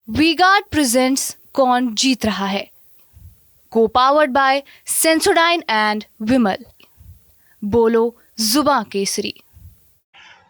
V-Guard presents कौन जीत रहा है, को पावर्ड बाय सेंसोडाइन एंड विमल। बोलो जुबां केसरी।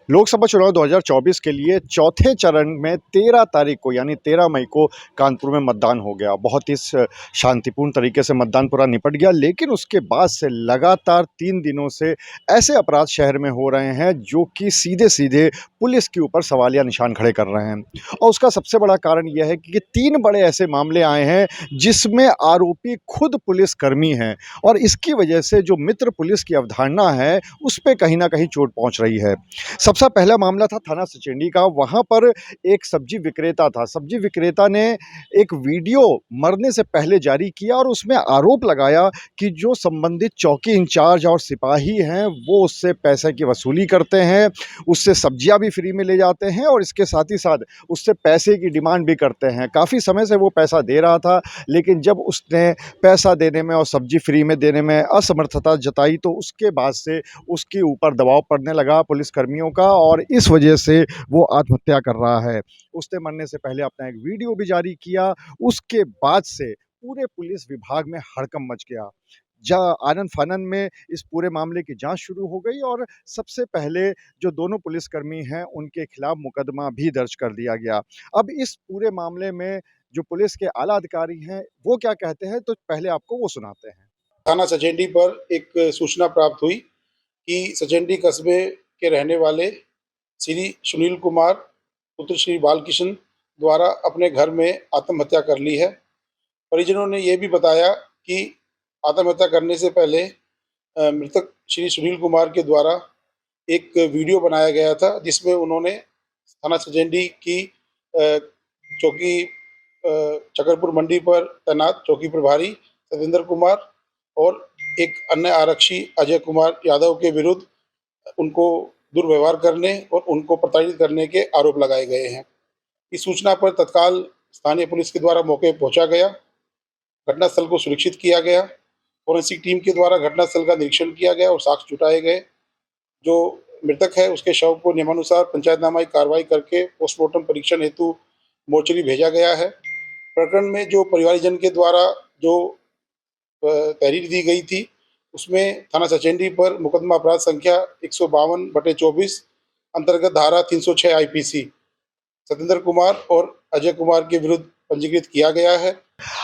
लोकसभा चुनाव 2024 के लिए चौथे चरण में 13 तारीख को यानी 13 मई को कानपुर में मतदान हो गया। बहुत ही शांतिपूर्ण तरीके से मतदान पूरा निपट गया, लेकिन उसके बाद से लगातार 3 दिनों से ऐसे अपराध शहर में हो रहे हैं जो कि सीधे-सीधे पुलिस के ऊपर सवालिया निशान खड़े कर रहे हैं। और उसका सबसे बड़ा कारण यह है कि 3 बड़े ऐसे मामले आए हैं जिसमें आरोपी खुद पुलिसकर्मी हैं और इसकी वजह से जो मित्र पुलिस की अवधारणा है, उस पे कहीं न कहीं चोट पहुँच रही है। सबसे पहला मामला था थाना सचेंडी का। वहाँ पर एक सब्जी विक्रेता था। सब्जी विक्रेता ने एक वीडियो मरने से पहले जारी किया और उसमें आरोप लगाया कि जो संबंधित चौकी इंचार्ज और सिपाही हैं, वो उससे पैसे की वसूली करते हैं, उससे सब्जियाँ भी फ्री में ले जाते हैं और इसके साथ ही साथ उससे पैसे की डिमांड भी करते हैं। काफ़ी समय से वो पैसा दे रहा था, लेकिन जब उसने पैसा देने में और सब्जी फ्री में देने में असमर्थता जताई, तो उसके बाद से उसके ऊपर दबाव पड़ने लगा पुलिसकर्मियों का और इस वजह से वो आत्महत्या कर रहा है। उसने मरने से पहले अपना एक वीडियो भी जारी किया। उसके बाद से पूरे पुलिस विभाग में हड़कंप मच गया। आनन-फानन में इस पूरे मामले की जांच शुरू हो गई और सबसे पहले जो दोनों पुलिसकर्मी हैं, उनके खिलाफ मुकदमा भी दर्ज कर दिया गया। अब इस पूरे मामले में जो पुलिस के आला अधिकारी हैं, वो क्या कहते हैं, तो पहले आपको वो सुनाते हैं। थाना सचेंडी पर एक सूचना प्राप्त हुई कि सचेंडी कस्बे के रहने वाले श्री सुनील कुमार पुत्र श्री बालकिशन द्वारा अपने घर में आत्महत्या कर ली है। परिजनों ने यह भी बताया कि आत्महत्या करने से पहले मृतक श्री सुनील कुमार के द्वारा एक वीडियो बनाया गया था, जिसमें उन्होंने थाना सचेंडी की चौकी चकरपुर मंडी पर तैनात चौकी प्रभारी सतेंद्र कुमार और एक अन्य आरक्षी अजय कुमार यादव के विरुद्ध उनको दुर्व्यवहार करने और उनको प्रताड़ित करने के आरोप लगाए गए हैं। इस सूचना पर तत्काल स्थानीय पुलिस के द्वारा मौके पर पहुंचा गया, घटनास्थल को सुरक्षित किया गया, फोरेंसिक टीम के द्वारा घटनास्थल का निरीक्षण किया गया और साक्ष्य जुटाए गए। जो मृतक है उसके शव को नियमानुसार पंचायतनामा की कार्रवाई करके पोस्टमार्टम परीक्षण हेतु मोर्चरी भेजा गया है। प्रकरण में जो परिवारजन के द्वारा जो तहरीर दी गई थी, उसमें थाना सचेंडी पर मुकदमा अपराध संख्या 152/24 अंतर्गत धारा 306 आईपीसी सतेंद्र कुमार और अजय कुमार के विरुद्ध पंजीकृत किया गया है।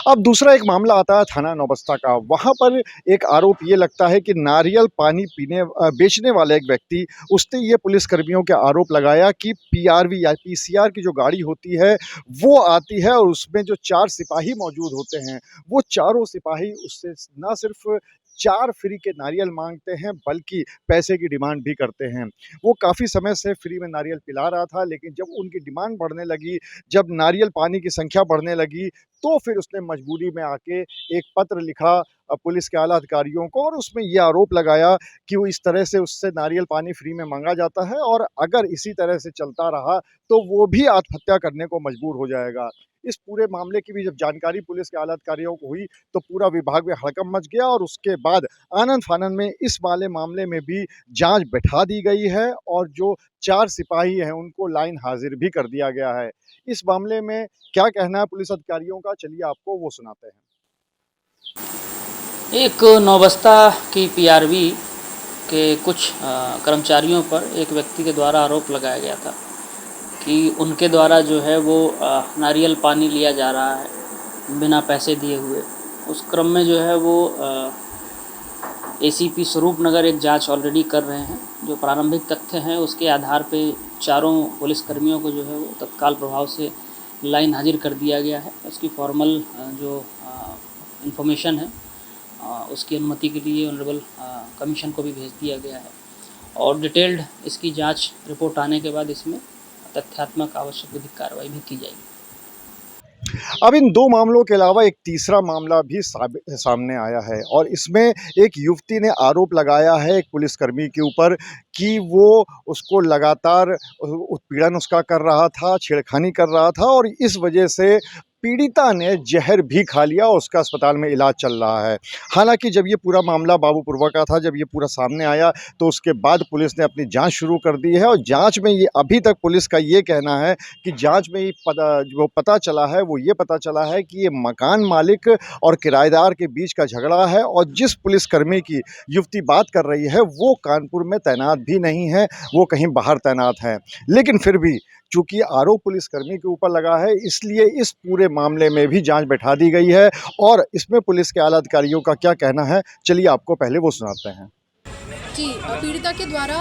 अब दूसरा एक मामला आता है थाना नौबस्ता का। वहाँ पर एक आरोप ये लगता है कि नारियल पानी बेचने वाला एक व्यक्ति, उसने ये पुलिसकर्मियों के आरोप लगाया कि पीआरवी या पीसीआर की जो गाड़ी होती है, वो आती है और उसमें जो 4 सिपाही मौजूद होते हैं, वो चारों सिपाही उससे ना सिर्फ़ 4 फ्री के नारियल माँगते हैं, बल्कि पैसे की डिमांड भी करते हैं। वो काफ़ी समय से फ्री में नारियल पिला रहा था, लेकिन जब उनकी डिमांड बढ़ने लगी, जब नारियल पानी की संख्या बढ़ने लगी, तो फिर उसने मजबूरी में आके एक पत्र लिखा पुलिस के आला अधिकारियों को और उसमें ये आरोप लगाया कि वो इस तरह से उससे नारियल पानी फ्री में माँगा जाता है और अगर इसी तरह से चलता रहा तो वो भी आत्महत्या करने को मजबूर हो जाएगा। इस पूरे मामले की भी जब जानकारी पुलिस के आला अधिकारियों को हुई, तो पूरा विभाग में हड़कंप मच गया और उसके बाद आनन-फानन में इस वाले मामले में भी जाँच बैठा दी गई है और जो 4 सिपाही हैं, उनको लाइन हाज़िर भी कर दिया गया है। इस मामले में क्या कहना है पुलिस अधिकारियों का, चलिए आपको वो सुनाते हैं। एक नौबस्ता की पीआरवी के कुछ कर्मचारियों पर एक व्यक्ति के द्वारा आरोप लगाया गया था कि उनके द्वारा जो है वो नारियल पानी लिया जा रहा है बिना पैसे दिए हुए। उस क्रम में जो है वो एसीपी स्वरूपनगर एक जांच ऑलरेडी कर रहे हैं। जो प्रारंभिक तथ्य हैं उसके आधार पे चारों पुलिसकर्मियों को जो है वो तत्काल प्रभाव से लाइन हाजिर कर दिया गया है। उसकी फॉर्मल जो इन्फॉर्मेशन है उसकी अनुमति के लिए ऑनरेबल कमीशन को भी भेज दिया गया है और डिटेल्ड इसकी जांच रिपोर्ट आने के बाद इसमें तथ्यात्मक आवश्यक विधिक कार्रवाई भी की जाएगी। अब इन 2 मामलों के अलावा एक तीसरा मामला भी सामने आया है और इसमें एक युवती ने आरोप लगाया है एक पुलिसकर्मी के ऊपर कि वो उसको लगातार उत्पीड़न उसका कर रहा था, छेड़खानी कर रहा था और इस वजह से पीड़िता ने जहर भी खा लिया और उसका अस्पताल में इलाज चल रहा है। हालांकि जब ये पूरा मामला बाबूपुरवा का था, जब ये पूरा सामने आया तो उसके बाद पुलिस ने अपनी जांच शुरू कर दी है और जांच में ये अभी तक पुलिस का ये कहना है कि जांच में जो पता चला है वो ये पता चला है कि ये मकान मालिक और किराएदार के बीच का झगड़ा है और जिस पुलिसकर्मी की युवती बात कर रही है वो कानपुर में तैनात भी नहीं है, वो कहीं बाहर तैनात है। लेकिन फिर भी चूंकि आरोप पुलिसकर्मी के ऊपर लगा है, इसलिए इस पूरे मामले में भी जांच बैठा दी गई है और इसमें पुलिस के आला अधिकारियों का क्या कहना है, चलिए आपको पहले वो सुनाते हैं। जी, पीड़िता के द्वारा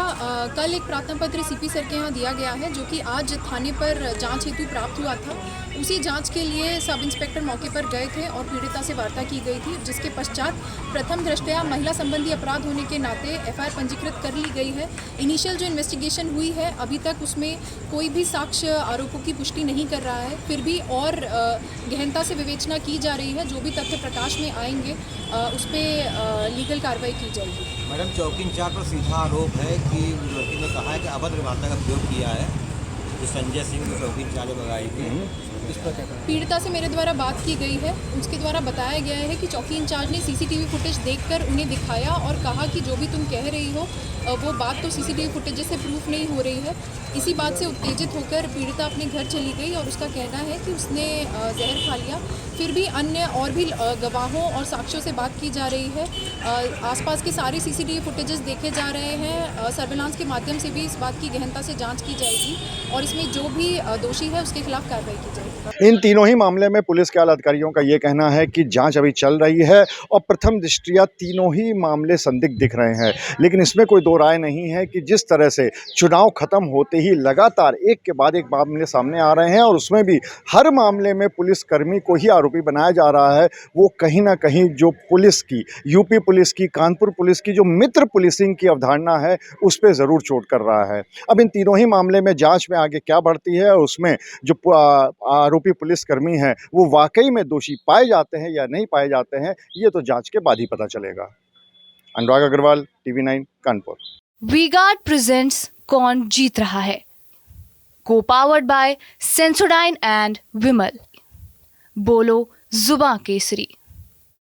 कल एक प्रार्थना पत्र सीपी सर के यहाँ दिया गया है, जो कि आज थाने पर जांच हेतु प्राप्त हुआ था। उसी जांच के लिए सब इंस्पेक्टर मौके पर गए थे और पीड़िता से वार्ता की गई थी, जिसके पश्चात प्रथम दृष्टया महिला संबंधी अपराध होने के नाते एफआईआर पंजीकृत कर ली गई है। इनिशियल जो इन्वेस्टिगेशन हुई है, अभी तक उसमें कोई भी साक्ष्य आरोपों की पुष्टि नहीं कर रहा है। फिर भी और गहनता से विवेचना की जा रही है। जो भी तथ्य प्रकाश में आएंगे उस पर लीगल कार्रवाई की जाएगी। मैडम, चौकी इंचार्ज पर सीधा आरोप है कि लड़की ने कहा है कि अभद्र भाषा का प्रयोग किया है, जो संजय सिंह जो चौकी इंचार्ज लगाई थी। इस पर क्या कहना? पीड़िता से मेरे द्वारा बात की गई है, उसके द्वारा बताया गया है कि चौकी इंचार्ज ने सीसीटीवी फुटेज देखकर उन्हें दिखाया और कहा कि जो भी तुम कह रही हो वो बात तो सीसीटीवी फुटेज से प्रूफ नहीं हो रही है। इसी बात से उत्तेजित होकर पीड़िता अपने घर चली गई और उसका कहना है कि उसने जहर खा लिया। फिर भी अन्य और भी गवाहों और साक्ष्यों से बात की जा रही है। आसपास के सारे सीसीटीवी फुटेजेस देखे जा रहे हैं। सर्विलांस के माध्यम से भी इस बात की गहनता से जांच की जाएगी और इसमें जो भी दोषी है उसके खिलाफ कार्रवाई की जाएगी। इन तीनों ही मामले में पुलिस के आला अधिकारियों का ये कहना है कि जांच अभी चल रही है और प्रथम दृष्टया तीनों ही मामले संदिग्ध दिख रहे हैं। लेकिन इसमें कोई दो राय नहीं है कि जिस तरह से चुनाव खत्म होते ही लगातार एक के बाद एक मामले सामने आ रहे हैं और उसमें भी हर मामले में पुलिसकर्मी को ही आरोपी बनाया जा रहा है, वो कहीं ना कहीं जो पुलिस की, यूपी पुलिस की, कानपुर पुलिस की जो मित्र पुलिसिंग की अवधारणा है उस पर ज़रूर चोट कर रहा है। अब इन तीनों ही मामले में जांच में आगे क्या बढ़ती है और उसमें जो आरोपी पुलिसकर्मी हैं वो वाकई में दोषी पाए जाते हैं या नहीं पाए जाते हैं, ये तो जांच के बाद ही पता चलेगा। अनुराग अग्रवाल, TV9 कानपुर। वी-गार्ड प्रेजेंट्स कौन जीत रहा है, को पावर्ड बाय सेंसोडाइन एंड विमल। बोलो जुबां केसरी।